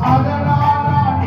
அதனால் நான்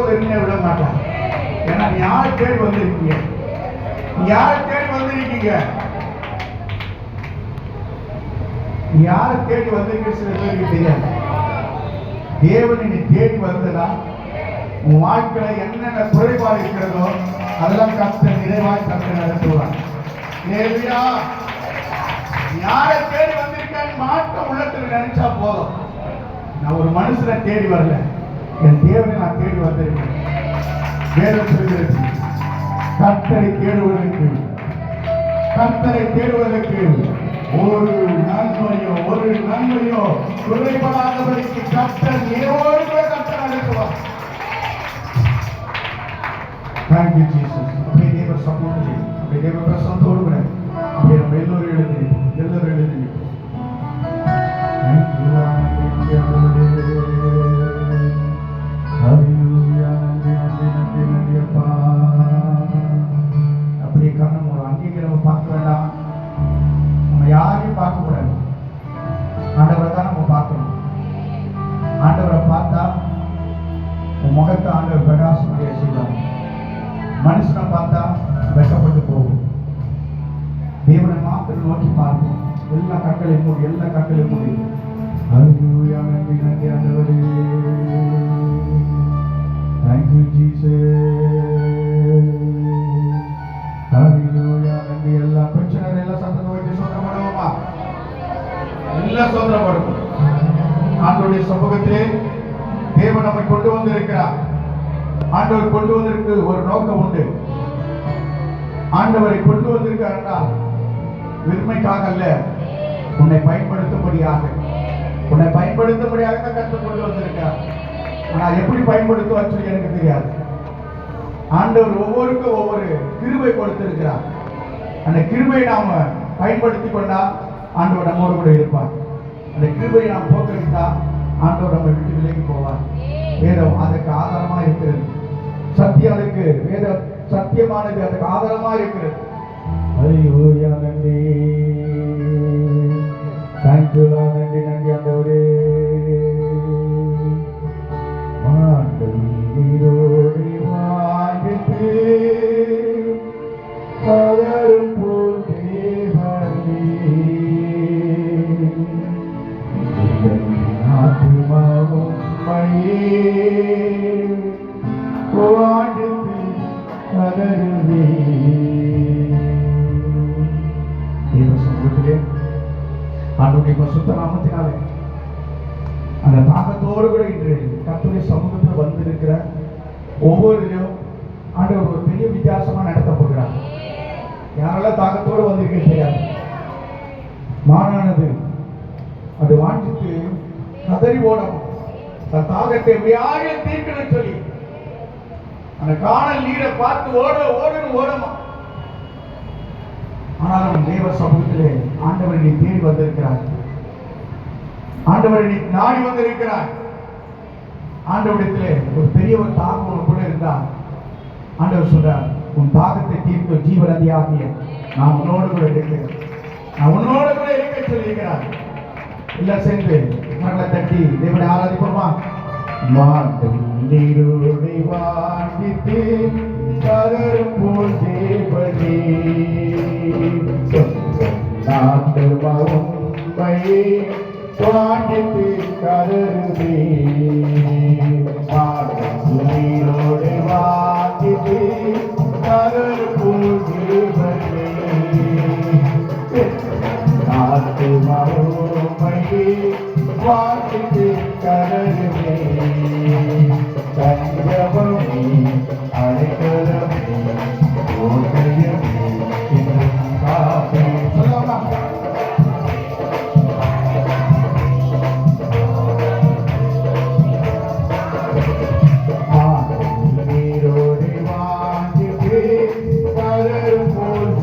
வெறுமையா விட மாட்டார். ஏன்னா நீ யாரை தேடி வந்திருக்கீங்க? யாரை தேடி வந்திருக்கீங்க? யாரை தேடி வந்திருக்க சில பேருக்கு தெரியாது. தேவனை நீ தேடி வந்ததா உன் வாழ்க்கையில என்னென்ன குறைபாடு இருக்கிறதோ அதெல்லாம் கர்த்தர் நிறைவாய் கர்த்தர் நடத்துவார். யாரை தேடி வந்திருக்கான்னு மாற்றம் உள்ளத்துல நினைச்சா போதும். நான் ஒரு மனுஷனை தேடி வரல, என் தேவனை நான் தேடி வந்திருக்கேன். வேதம் சொல்கிறது, கர்த்தரை தேடுவதற்கு ஒரு நன்மையோ குறைபடாதவருக்கு கர்த்தர் நேரோடு கூட கர்த்தர் நடத்துவார். Thank you, Jesus. அப்படியே தேவ சமூகத்திலே, அப்படியே தேவ பிரசன்னத்தோடு கூட அப்படியே நம்ம எல்லோரும் எழுந்திருப்போம். அப்படியே கண்ணு மூலம் அங்கேயே நம்ம பார்க்க வேண்டாம். நம்ம யாரையும் பார்க்க கூடாது. ஆண்டவரை தான் நம்ம பார்க்கணும். ஆண்டவரை பார்த்தா உன் முகத்தை ஆண்டவர் பிரகாசமாக செய்வார். மனுஷனை பார்த்தா வெட்டப்பட்டு போகும். தேவனை மாத்திரம் நோக்கி பார்ப்போம். எல்லா கண்களையும் மூடி. ஹல்லேலூயா, நன்றி ஆண்டவரே. Thank you, Jesus. ஹல்லேலூயா, நன்றி. எல்லா பிரச்சனைகள் எல்லாம் சத்தத்தை வைத்து சொந்தப்படுவோமா? எல்லாம் சொந்தப்படும். ஆண்டவருடைய சமூகத்திலே தேவன் நம்மை கொண்டு வந்திருக்கிறார். ஆண்டவர் கொண்டு வந்திருக்கு ஒரு நோக்கம் உண்டு. ஆண்டவரை கொண்டு வந்திருக்காருன்னா வெறுமைக்காக அல்ல, உன்னை பயன்படுத்தும்படியாக தான் கற்றுக் கொண்டு வந்திருக்கார். ஆனால் எப்படி பயன்படுத்துவார் சொல்லி எனக்கு தெரியாது. ஆண்டவர் ஒவ்வொருக்கும் ஒவ்வொரு கிருபை கொடுத்திருக்கிறார். அந்த கிருபையை நாம பயன்படுத்தி கொண்டா ஆண்டவர் நம்மோடு கூட இருப்பார். அந்த கிருபையை நாம் போக்கடித்தா ஆண்டவர் நம்மை விட்டு விலகி போவார். வேதம் அதற்கு ஆதாரமா இருக்கிறது. சத்தியம் அதுக்கு வேதம் சத்தியமானது அதுக்கு ஆதாரமா இருக்கிறது. ஹல்லேலூயா, நன்றி. Thank you Lord. நன்றி ஆண்டவரே. நீரோடி வாழ்வித்து பலரும் போல் தேவனே ஆத்மாவும் மையே வாழ்வித்து பலருவே. தேவ சமூகத்திலே ஆண்டவருடைய பரிசுத்த நாமத்தினாலே அந்த தாகத்தோடு கூட இன்று கர்த்தருடைய சமூகத்தில் வந்திருக்கிற ஒவ்வொருவரையும் ஆண்டவர் ஒரு பெரிய வித்தியாசமா நடத்த போகிறார். யாரெல்லாம் தாகத்தோடு வந்திருக்க தெரியாது. மானானது அது வாஞ்சித்து கதறி ஓடணும். தன் தாகத்தை எப்படியாக தீர்க்கணும்னு சொல்லி அந்த காணல் நீரை பார்த்து ஓடணுமா. ஆனாலும் தேவ சமூகத்திலே ஆண்டவரை நீ தேடி வந்திருக்கிறார். ஆண்டவரை நீ நாடி வந்திருக்கிறார். ஆண்டவரிடத்திலே ஒரு பெரிய ஒரு தாகம் உனக்குள்ள இருந்தார். ஆண்டவர் சொல்றார், உன் தாகத்தை தீர்க்க ஜீவநதியாகிய நான் உன்னோடு கூட இருக்கிறேன். சொல்லியிருக்கிறார். எல்லாம் சேர்ந்து மகளை தட்டி தேவனை ஆராதிப்போமா? நீரோடை வாங்கித்து கதரும் போல் தேவனே நாட்டமாவும் வாங்கித்து கதருவே நீரோடை வாங்கித்து கதரும் போல் தேவனே நாட்டமாவும் வாங்கித்து கதருவே தஞ்சமமே அழைக்கலமே ஓடையமே இன்னும் காப்பே. சொல்லலாம். நீரோடு வாங்கிட்டு கதரும் போல்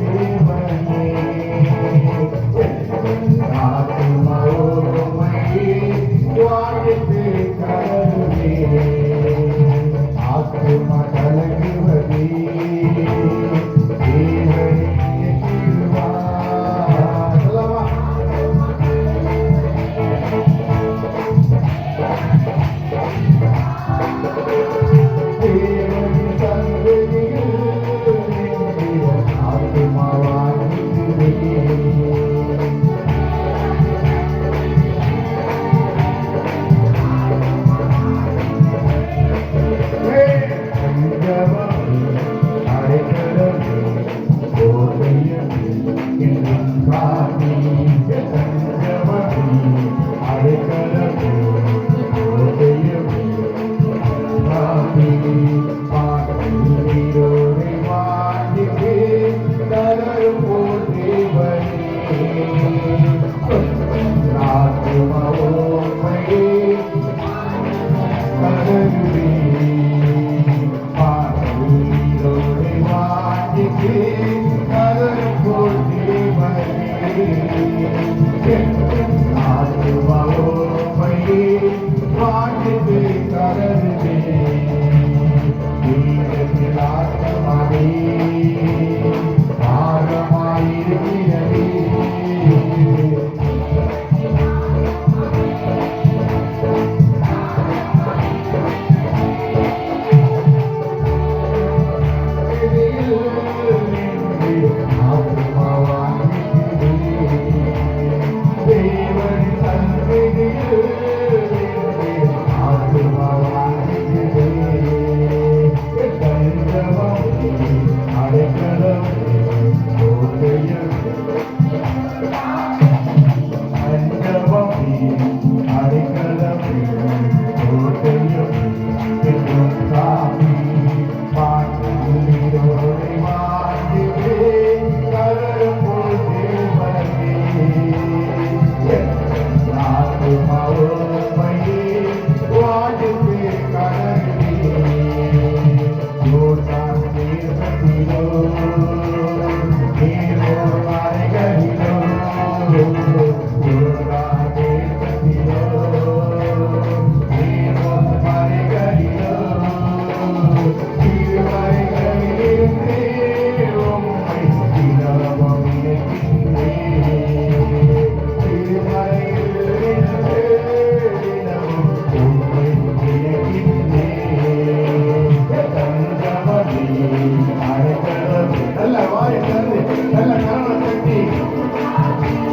நல்ல கரங்களை தட்டி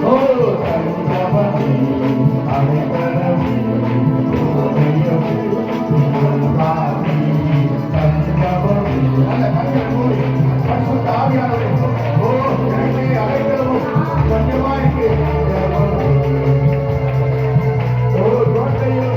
ஓ தஞ்சமணி அடைக்கலம் நல்ல கரங்களை மூடி பரிசுத்த ஆவியானவரே ஓ எனக்கு அடைக்கலமும் கொஞ்சமா இருக்கு ஓ கோட்டையும்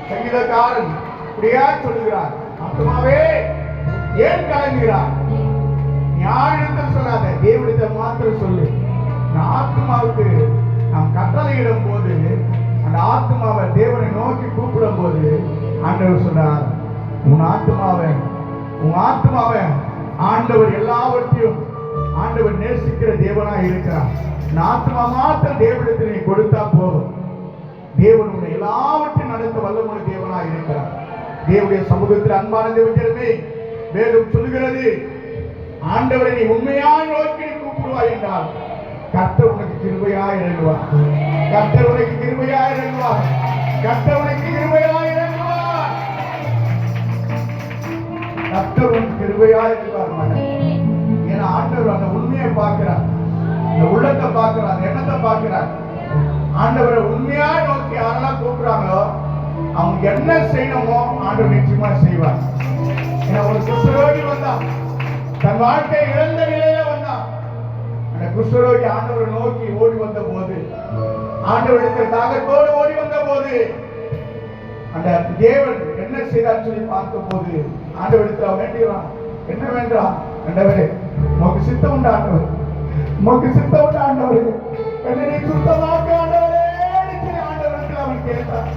சங்கீதக்காரன் இப்படியா சொல்லுகிறார், ஆத்துமாவே ஏன் கலங்குகிறார்? ஞானத்தில் சொல்லாத, தேவனிடத்தில் மாத்திரம் சொல்லு. ஆத்மாவுக்கு நாம் கட்டளையிடும் போது, அந்த ஆத்மாவை தேவனை நோக்கி கூப்பிடும் போது ஆண்டவர் சொன்னார், உன் ஆத்மாவை ஆண்டவர் எல்லாவற்றையும் ஆண்டவர் நேசிக்கிற தேவனாய் இருக்கிறார். இந்த ஆத்மா மாத்திரம் தேவனிடத்தில் நீ கொடுத்தா போதும். தேவன் உன்னை எல்லாவற்றையும் நடத்த வல்லமுள்ள தேவனாய் இருக்கிறார். தேவனுடைய சமூகத்தில் அன்பான தேவனே, வேதம் சொல்லுகிறது, ஆண்டவரை நீ உண்மையாய் நோக்கி கூப்பிடுவாய் என்றால் கர்த்தர் உனக்கு கிருபையாய் இறங்குவார். கர்த்தர் உனக்கு கிருபையாய் இறங்குவார். கர்த்தர் உனக்கு கிருபையாய் இறங்குவார். கர்த்தர் உனக்கு கிருபையாய் இறங்குவார் மகன். ஏன்னா ஆண்டவர் அந்த உண்மையை பார்க்கிறார், அந்த உள்ளத்தை பார்க்கிறார், அந்த எண்ணத்தை பார்க்கிறார். ஆண்டவரை உண்மையா நோக்கி யாரெல்லாம் கூப்பிடுறாங்களோ அவங்க என்ன செய்யணுமோ ஆண்டவர் நிச்சயமா செய்வார். ஏன்னா ஒரு குஷ்டரோகி வந்தான், தன் வாழ்க்கை இழந்த நிலையில வந்தான். அந்த குஷ்டரோகி ஆண்டவரை நோக்கி ஓடி வந்த போது, ஆண்டவரிடத்தில் தாகத்தோடு ஓடி வந்த போது, அந்த தேவன் என்ன செய்தார் சொல்லி பார்க்கும் போது ஆண்டவரிடத்தில் அவன் வேண்டுகிறான், என்ன வேண்டாம் ஆண்டவரே, உமக்கு சித்தம் உண்டு ஆண்டவர், உமக்கு சித்தம் உண்டு ஆண்டவர், என்னை சுத்தமாக்க ஆண்டவரே ஆண்டவரிடத்தில் அவன் கேட்டான்.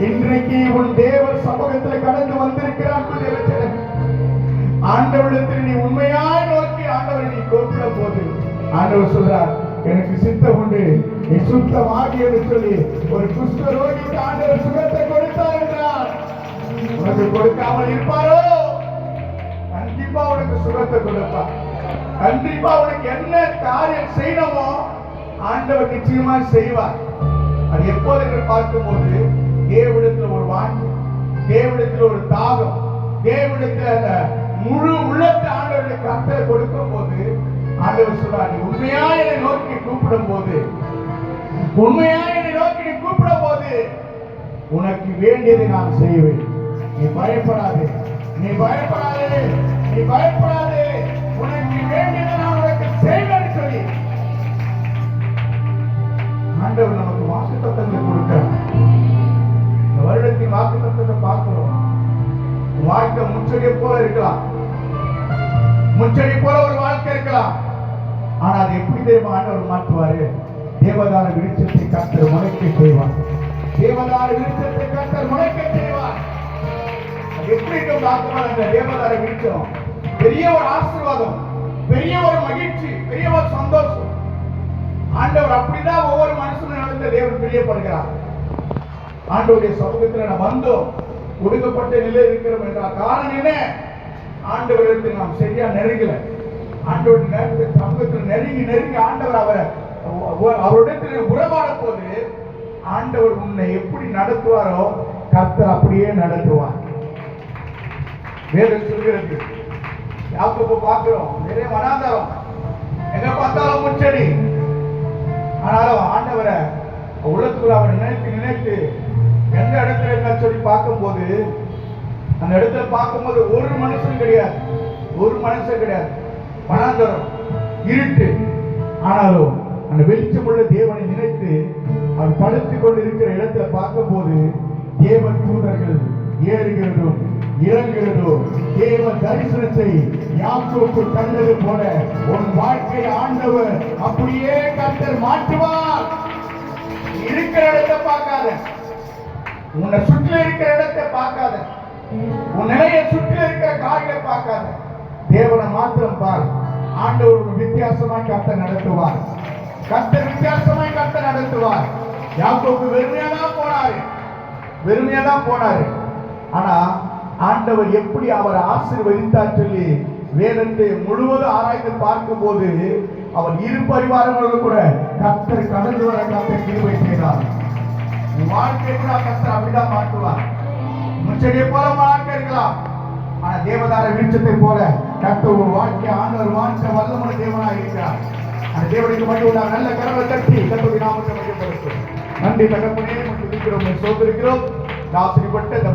இன்றைக்கு உன் தேவன் சமூகத்தில் கடந்து வந்திருக்கிறான். ஆண்டவரிடத்தில் நீ உண்மையாய் நோக்கி ஆண்டவரை நீ கூப்பிடும் போது ஆண்டவர் சொல்றார், எனக்கு சித்தம் உண்டு, நீ சுத்தமாகி என்று சொல்லி ஒரு குஷ்ட ரோகிக்கு ஆண்டவர் சுகத்தை கொடுத்தார் என்றார். உனக்கு கொடுக்காமல் இருப்பாரோ? கண்டிப்பா உனக்கு சுகத்தை கொடுப்பார். கண்டிப்பா உனக்கு என்ன காரியம் செய்யணுமோ ஆண்டவர் நிச்சயமா செய்வார். அது எப்போது என்று பார்க்கும்போது தேவனிடத்தில் ஒரு வாஞ்சை, தேவனிடத்தில் ஒரு தாகம், தேவனிடத்தில் அந்த முழு உள்ளத்தை ஆண்டவருடைய கர்த்தரை கொடுக்கும் போது ஆண்டவர் சொல்றார், நீ உண்மையா என்னை நோக்கி கூப்பிடும் போது, உண்மையா என்னை நோக்கி நீ கூப்பிடும் போது உனக்கு வேண்டியதை நான் செய்வேன். நீ பயப்படாதே, நீ பயப்படாதே, நீ பயப்படாதே, உனக்கு வேண்டியதை நான் உனக்கு செய்வேன் சொல்லி ஆண்டவர் நமக்கு வாக்குத்தத்தங்களை கொடுக்கிறார். இந்த வருடத்தின் வாக்குத்தத்தத்தை பார்க்கிறோம். வாழ்க்கை முச்செடி போல இருக்கலாம், முச்செடி போல ஒரு வாழ்க்கை இருக்கலாம். ஆனா அது எப்படி தெரியுமா ஆண்டவர் மாற்றுவாரு? தேவதார விருட்சத்தை கர்த்தர் முளைக்க செய்வார். தேவதார விருட்சத்தை கர்த்தர் முளைக்க செய்வார். அது எப்படி பார்க்கணும்? அந்த தேவதார விருட்சம் பெரிய ஒரு ஆசீர்வாதம், பெரிய ஒரு மகிழ்ச்சி, பெரிய ஒரு சந்தோஷம். ஆண்டவர் அப்படிதான் ஒவ்வொரு மனுஷனும் நடந்த தேவன் பிரியப்படுகிறார். ஆண்டவருடைய சமூகத்தில் நாம் வந்தோம், ஒடுக்கப்பட்ட நிலையில் இருக்கிறோம் என்றால் காரணம் என்ன? ஆண்டவரிடத்தில் நாம் சரியா நெருங்கல. ஆண்டவருடைய சமூகத்தில் நெருங்கி ஆண்டவர் அவரிடத்தில் உறவாட போது ஆண்டவர் உன்னை எப்படி நடத்துவாரோ கர்த்தர் அப்படியே நடத்துவார். வேதம் சொல்கிறது, யாக்கோபு பார்க்கிறோம், நிறைய வனாந்தரம், எங்க பார்த்தாலும் முச்செடி. ஆனாலும் ஆண்டவரை உள்ளத்துக்குள்ள அவர் நினைத்து எந்த இடத்துல என்ன சொல்லி பார்க்கும்போது, அந்த இடத்துல பார்க்கும்போது ஒரு மனுஷன் கிடையாது, ஒரு மனுஷன் கிடையாது. வனாந்தரம், இருட்டு, ஆனாலும் அந்த வெளிச்சமுள்ள தேவனை நினைத்து அவர் படுத்துக் கொண்டிருக்கிற இடத்துல பார்க்கும் போது தேவ தூதர்கள் ஏறுகிறதும் இறங்குகிறதும் தேவ தரிசனத்தை யாக்கோபு கண்டது போல உன் வாழ்க்கை ஆண்டவர் அப்படியே கர்த்தர் மாற்றுவார். இருக்கிற இடத்தை பார்க்காத, உன்னை சுற்றி இருக்கிற இடத்தை பார்க்காத, உன் நிலையை சுற்றி இருக்கிற காரியங்களை பார்க்காத, தேவனை மாத்திரம் பார். ஆண்டவர் ஒரு வித்தியாசமாய் கர்த்தர் நடத்துவார். கர்த்தர் வித்தியாசமாய் கர்த்தர் நடத்துவார். யாக்கோபு வெறுமையா தான் போனாரு. ஆனா ஆண்டவர் எப்படி அவர் ஆசீர்வதித்தார் சொல்லி வேதத்தை முழுவதும் ஆராய்ந்து பார்க்கும் போது அவர் இரு பரிவாரங்களோடு கூட கர்த்தர் கடந்து வர கர்த்தர் கிருபை செய்தார். வாழ்க்கை கூட கர்த்தர் அப்படிதான் மாற்றுவார். முச்சடியை போல வாழ்க்கை இருக்கலாம், ஆனா தேவதார விருட்சத்தை போல கர்த்தர் ஒரு வாழ்க்கை ஆண்டவர் மாற்ற வல்லமுள்ள தேவனாக இருக்கிறார். அந்த தேவனுக்கு மட்டும் நல்ல கரவை தட்டி கர்த்தருடைய நாமத்தை மையப்படுத்தும். நன்றி தகப்பனே, மற்றும் சோதரிக்கிறோம். ஆசிரியப்பட்ட